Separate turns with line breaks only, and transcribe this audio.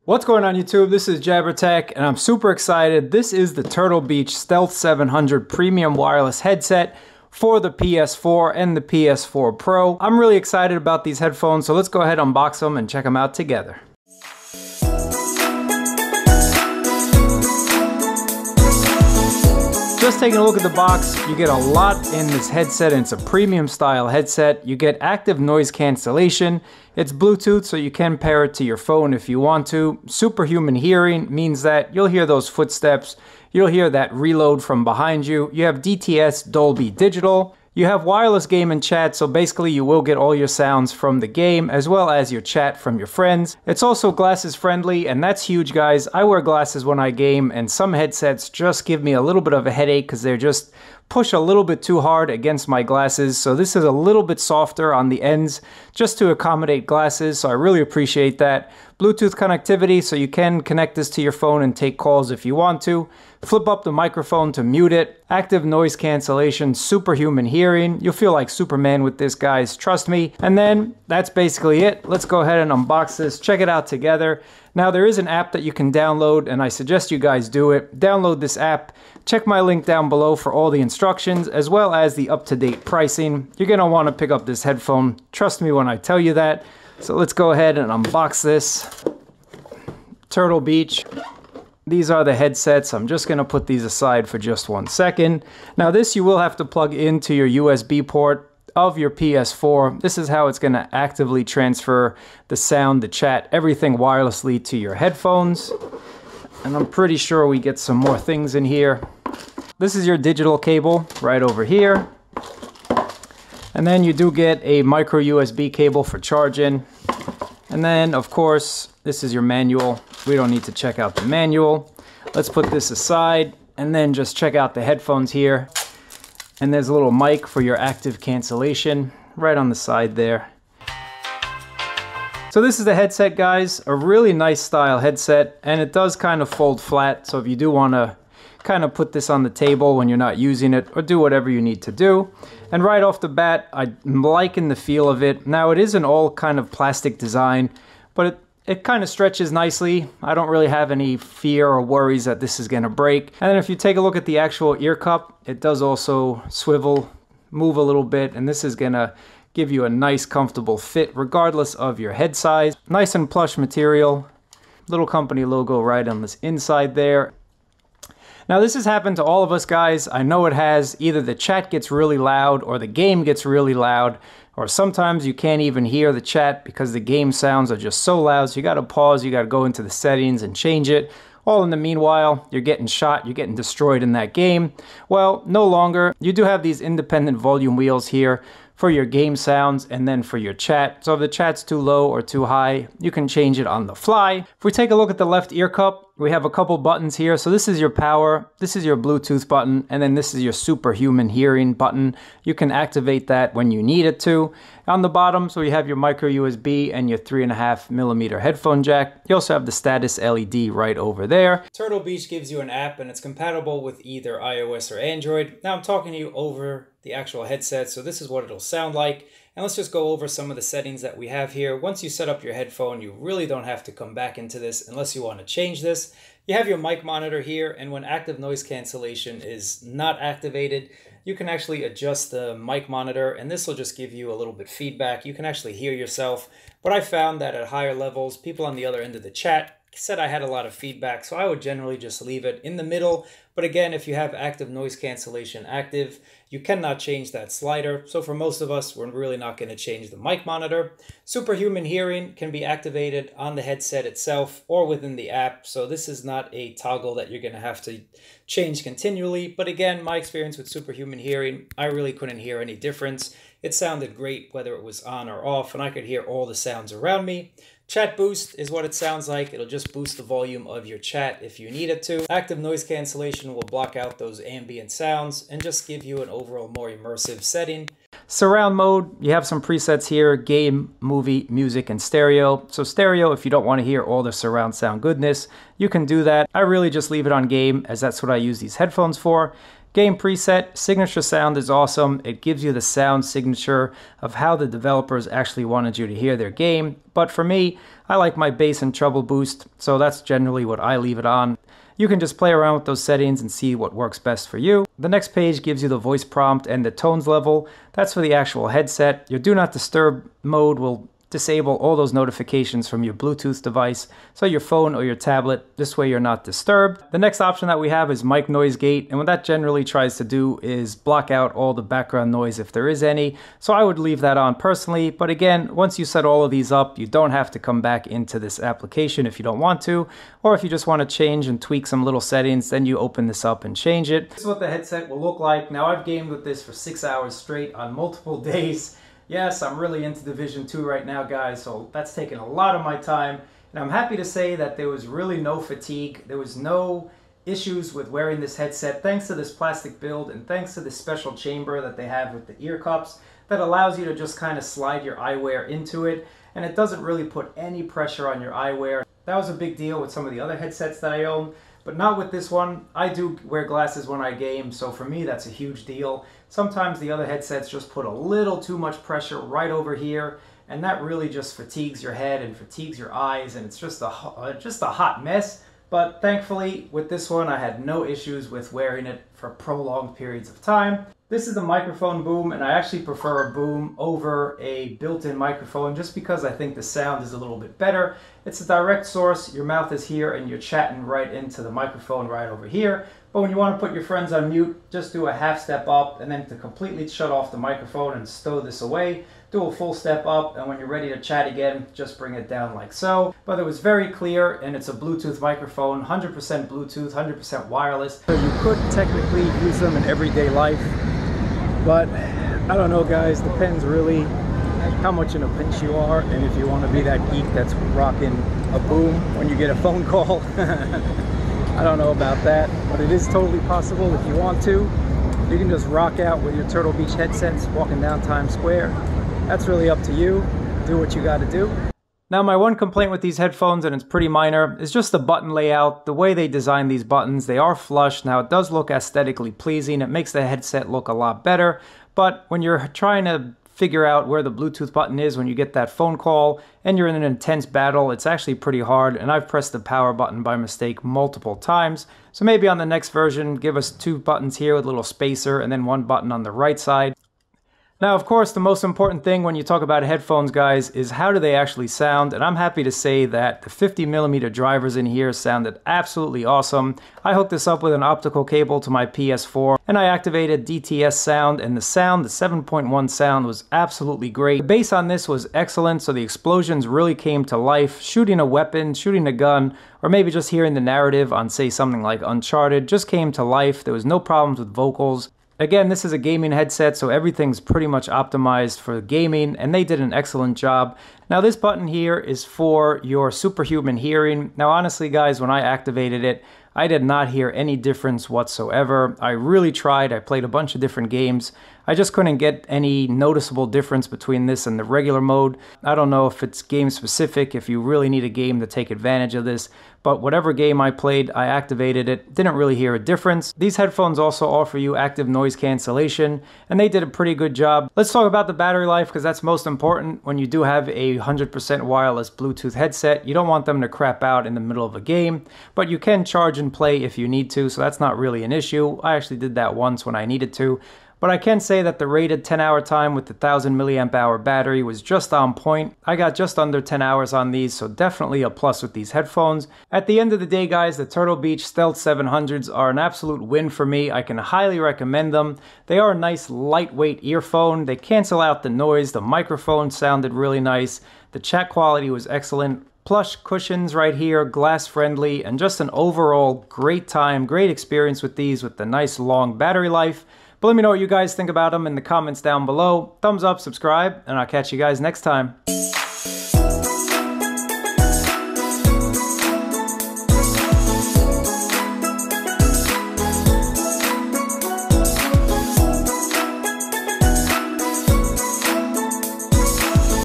What's going on YouTube? This is JabberTech and I'm super excited. This is the Turtle Beach Stealth 700 Premium Wireless Headset for the PS4 and the PS4 Pro. I'm really excited about these headphones, so let's go ahead and unbox them and check them out together. Just taking a look at the box, you get a lot in this headset and it's a premium style headset. You get active noise cancellation. It's Bluetooth, so you can pair it to your phone if you want to. Superhuman hearing means that you'll hear those footsteps. You'll hear that reload from behind you. You have DTS Dolby Digital. You have wireless game and chat, so basically you will get all your sounds from the game as well as your chat from your friends. It's also glasses friendly, and that's huge, guys. I wear glasses when I game, and some headsets just give me a little bit of a headache because they're just push a little bit too hard against my glasses. So this is a little bit softer on the ends just to accommodate glasses, so I really appreciate that. Bluetooth connectivity, so you can connect this to your phone and take calls if you want to. Flip up the microphone to mute it. Active noise cancellation, superhuman hearing. You'll feel like Superman with this, guys, trust me. And then that's basically it. Let's go ahead and unbox this, check it out together. Now there is an app that you can download and I suggest you guys do it. Download this app. Check my link down below for all the instructions as well as the up-to-date pricing. You're gonna wanna pick up this headphone. Trust me when I tell you that. So let's go ahead and unbox this. Turtle Beach. These are the headsets. I'm just going to put these aside for just 1 second. Now this you will have to plug into your USB port of your PS4. This is how it's going to actively transfer the sound, the chat, everything wirelessly to your headphones. And I'm pretty sure we get some more things in here. This is your digital cable right over here. And then you do get a micro USB cable for charging. And then, of course, this is your manual. We don't need to check out the manual. Let's put this aside and then just check out the headphones here. And there's a little mic for your active cancellation right on the side there. So this is the headset, guys. A really nice style headset, and it does kind of fold flat. So if you do want to kind of put this on the table when you're not using it or do whatever you need to do. And right off the bat, I'm liking the feel of it. Now it is an all kind of plastic design, but it kind of stretches nicely. I don't really have any fear or worries that this is gonna break. And then if you take a look at the actual ear cup, it does also swivel, move a little bit, and this is gonna give you a nice comfortable fit regardless of your head size. Nice and plush material. Little company logo right on this inside there. Now this has happened to all of us, guys. I know it has. Either the chat gets really loud or the game gets really loud, or sometimes you can't even hear the chat because the game sounds are just so loud. So you gotta pause, you gotta go into the settings and change it. All in the meanwhile, you're getting shot, you're getting destroyed in that game. Well, no longer. You do have these independent volume wheels here for your game sounds and then for your chat. So if the chat's too low or too high, you can change it on the fly. If we take a look at the left ear cup, we have a couple buttons here. So this is your power, this is your Bluetooth button, and then this is your superhuman hearing button. You can activate that when you need it to. On the bottom, so you have your micro USB and your 3.5mm headphone jack. You also have the status LED right over there. Turtle Beach gives you an app and it's compatible with either iOS or Android. Now I'm talking to you over the actual headset, so this is what it'll sound like. And let's just go over some of the settings that we have here. Once you set up your headphone, you really don't have to come back into this unless you want to change this. You have your mic monitor here, and when active noise cancellation is not activated, you can actually adjust the mic monitor, and this will just give you a little bit feedback. You can actually hear yourself. But I found that at higher levels, people on the other end of the chat said I had a lot of feedback, so I would generally just leave it in the middle. But again, if you have active noise cancellation active, you cannot change that slider. So for most of us, we're really not going to change the mic monitor. Superhuman hearing can be activated on the headset itself or within the app. So this is not a toggle that you're going to have to change continually. But again, my experience with superhuman hearing, I really couldn't hear any difference. It sounded great whether it was on or off, and I could hear all the sounds around me. Chat boost is what it sounds like. It'll just boost the volume of your chat if you need it to. Active noise cancellation will block out those ambient sounds and just give you an overall more immersive setting. Surround mode, you have some presets here: game, movie, music, and stereo. So stereo, if you don't want to hear all the surround sound goodness, you can do that. I really just leave it on game as that's what I use these headphones for. Game preset, signature sound is awesome. It gives you the sound signature of how the developers actually wanted you to hear their game. But for me, I like my bass and treble boost, so that's generally what I leave it on. You can just play around with those settings and see what works best for you. The next page gives you the voice prompt and the tones level. That's for the actual headset. Your do not disturb mode will disable all those notifications from your Bluetooth device, so your phone or your tablet, this way you're not disturbed. The next option that we have is mic noise gate, and what that generally tries to do is block out all the background noise if there is any, so I would leave that on personally. But again, once you set all of these up, you don't have to come back into this application if you don't want to, or if you just want to change and tweak some little settings, then you open this up and change it. This is what the headset will look like. Now, I've gamed with this for 6 hours straight on multiple days. Yes, I'm really into Division 2 right now, guys, so that's taken a lot of my time. And I'm happy to say that there was really no fatigue. There was no issues with wearing this headset thanks to this plastic build and thanks to this special chamber that they have with the ear cups that allows you to just kind of slide your eyewear into it, and it doesn't really put any pressure on your eyewear. That was a big deal with some of the other headsets that I own, but not with this one. I do wear glasses when I game, so for me that's a huge deal. Sometimes the other headsets just put a little too much pressure right over here, and that really just fatigues your head and fatigues your eyes, and it's just a hot mess. But thankfully with this one I had no issues with wearing it for prolonged periods of time. This is a microphone boom, and I actually prefer a boom over a built-in microphone just because I think the sound is a little bit better. It's a direct source, your mouth is here and you're chatting right into the microphone right over here. But when you want to put your friends on mute, just do a half step up, and then to completely shut off the microphone and stow this away, do a full step up, and when you're ready to chat again, just bring it down like so. But it was very clear, and it's a Bluetooth microphone, 100% Bluetooth, 100% wireless. So you could technically use them in everyday life, but I don't know, guys, depends really how much in a pinch you are, and if you want to be that geek that's rocking a boom when you get a phone call. I don't know about that, but it is totally possible if you want to. You can just rock out with your Turtle Beach headsets walking down Times Square. That's really up to you. Do what you got to do. Now, my one complaint with these headphones, and it's pretty minor, is just the button layout. The way they design these buttons, they are flush. Now, it does look aesthetically pleasing. It makes the headset look a lot better, but when you're trying to figure out where the Bluetooth button is when you get that phone call and you're in an intense battle, it's actually pretty hard, and I've pressed the power button by mistake multiple times. So maybe on the next version, give us 2 buttons here with a little spacer and then 1 button on the right side. Now, of course, the most important thing when you talk about headphones, guys, is how do they actually sound, and I'm happy to say that the 50mm drivers in here sounded absolutely awesome. I hooked this up with an optical cable to my PS4, and I activated DTS Sound, and the 7.1 sound was absolutely great. The bass on this was excellent, so the explosions really came to life. Shooting a weapon, shooting a gun, or maybe just hearing the narrative on, say, something like Uncharted just came to life. There was no problems with vocals. Again, this is a gaming headset, so everything's pretty much optimized for gaming, and they did an excellent job. Now, this button here is for your Superhuman Hearing. Now, honestly, guys, when I activated it, I did not hear any difference whatsoever. I really tried. I played a bunch of different games. I just couldn't get any noticeable difference between this and the regular mode. I don't know if it's game specific, if you really need a game to take advantage of this, but whatever game I played, I activated it. Didn't really hear a difference. These headphones also offer you active noise cancellation, and they did a pretty good job. Let's talk about the battery life, because that's most important when you do have a 100% wireless Bluetooth headset. You don't want them to crap out in the middle of a game, but you can charge and play if you need to, so that's not really an issue. I actually did that once when I needed to. But I can say that the rated 10-hour time with the 1000 milliamp hour battery was just on point. I got just under 10 hours on these, so definitely a plus with these headphones. At the end of the day, guys, the Turtle Beach Stealth 700s are an absolute win for me. I can highly recommend them. They are a nice lightweight earphone. They cancel out the noise. The microphone sounded really nice. The chat quality was excellent. Plush cushions right here, glass friendly, and just an overall great time, great experience with these with the nice long battery life. But let me know what you guys think about them in the comments down below. Thumbs up, subscribe, and I'll catch you guys next time.